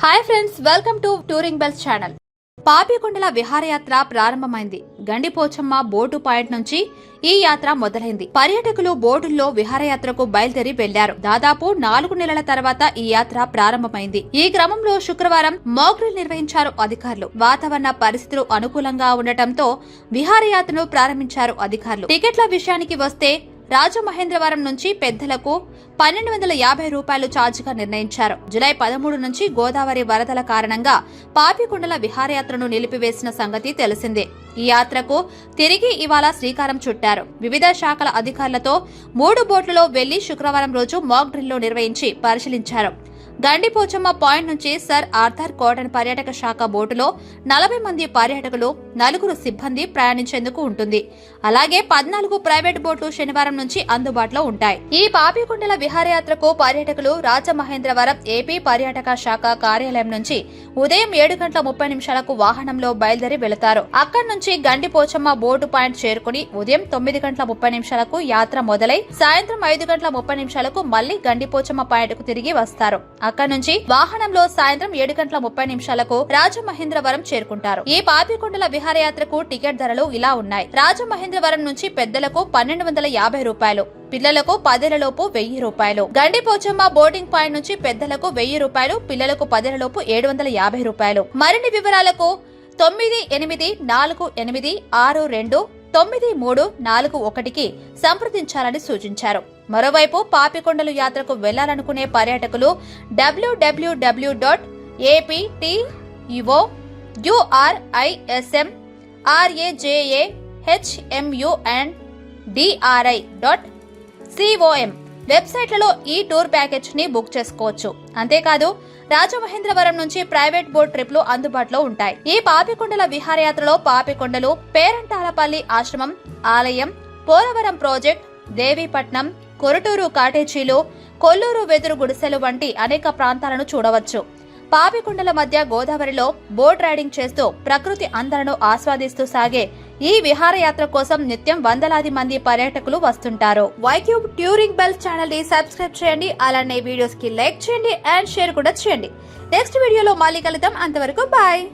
Hi friends, welcome to touring bells channel. పాపికొండల విహారయాత్ర ప్రారంభమైంది. గండిపోచమ్మ బోటు పాయింట్ నుంచి ఈ యాత్ర మొదలైంది. పర్యాటకులు బోటుల్లో విహారయాత్రకు బయలుదేరి వెళ్లారు. దాదాపు 4 నెలల తర్వాత ఈ యాత్ర ప్రారంభమైంది. ఈ క్రమంలో శుక్రవారం మాక్ డ్రిల్ నిర్వహించారు అధికారులు. వాతావరణ పరిస్థితులు అనుకూలంగా ఉండటంతో విహారయాత్రను ప్రారంభించారు అధికారులు. టికెట్ల విషయానికి వస్తే రాజమహేంద్రవరం నుంచి పెద్దలకు 1250 రూపాయలు ఛార్జిగా నిర్ణయించారు. జులై 13 నుంచి గోదావరి వరదల కారణంగా పాపికొండల విహారయాత్రను నిలిపివేసిన సంగతి తెలిసిందే. ఈ యాత్రకు తిరిగి ఇవాళ శ్రీకారం చుట్టారు. వివిధ శాఖల అధికారులతో 3 బోట్లలో వెళ్లి శుక్రవారం రోజు మాక్ డ్రిల్ నిర్వహించి పరిశీలించారు. గండిపోచమ్మ పాయింట్ నుంచి సర్ ఆర్థర్ కాటన్ పర్యాటక శాఖ బోటులో 40 మంది పర్యాటకులు, 4 సిబ్బంది ప్రయాణించేందుకు ఉంటుంది. అలాగే 14 ప్రైవేట్ బోట్లు శనివారం నుంచి అందుబాటులో ఉంటాయి. ఈ పాపికొండల విహారయాత్రకు పర్యాటకులు రాజమహేంద్రవరం ఏపీ పర్యాటక శాఖ కార్యాలయం నుంచి ఉదయం 7:30 వాహనంలో బయలుదేరి వెళతారు. అక్కడి నుంచి గండిపోచమ్మ బోటు పాయింట్ చేరుకుని ఉదయం 9:30 యాత్ర మొదలై సాయంత్రం 5:30 మళ్లీ గండిపోచమ్మ పాయింట్ కు తిరిగి వస్తారు. అక్కడి నుంచి వాహనంలో సాయంత్రం 7:30 రాజమహేంద్రవరం చేరుకుంటారు. ఈ పాపికొండల విహారయాత్రకు టికెట్ ధరలు ఇలా ఉన్నాయి. రాజమహేంద్రవరం నుంచి పెద్దలకు 1250 రూపాయలు, పిల్లలకు 10 ఏళ్లలోపు 1000 రూపాయలు. గండిపోచమ్మ బోర్డింగ్ పాయింట్ నుంచి పెద్దలకు 1000 రూపాయలు, పిల్లలకు 10 ఏళ్లలోపు 750 రూపాయలు. మరిన్ని వివరాలకు 984846293441కి సంప్రదించాలని సూచించారు. మరోవైపు పాపికొండలు యాత్రకు వెళ్లాలనుకునే పర్యాటకులు www.apturismrajahmundri.com వెబ్సైట్లలో ఈ టూర్ ప్యాకేజ్ ని బుక్ చేసుకోవచ్చు. అంతేకాదు రాజమహేంద్రవరం నుంచి ప్రైవేట్ బోట్ ట్రిప్లు అందుబాటులో ఉంటాయి. ఈ పాపికొండల విహారయాత్రలో పాపికొండలు, పేరంటాలపల్లి ఆశ్రమం, ఆలయం, పోలవరం ప్రాజెక్ట్, దేవీపట్నం, కొరటూరు కాటేజీలు, కొల్లూరు వెదురు గుడిసెలు వంటి అనేక ప్రాంతాలను చూడవచ్చు. పాపికొండల మధ్య గోదావరిలో బోట్ రైడింగ్ చేస్తూ ప్రకృతి అందాలను ఆస్వాదిస్తూ సాగే ఈ విహారయాత్ర కోసం నిత్యం వందలాది మంది పర్యాటకులు వస్తుంటారు. వైక్యూబ్ ట్యూరింగ్ బెల్స్ ఛానల్ ని సబ్స్క్రైబ్ చేయండి. అలానే వీడియోస్ కి లైక్ చేయండి అండ్ షేర్ కూడా చేయండి. నెక్స్ట్ వీడియోలో మళ్ళీ కలుద్దాం. అంతవరకు బాయ్.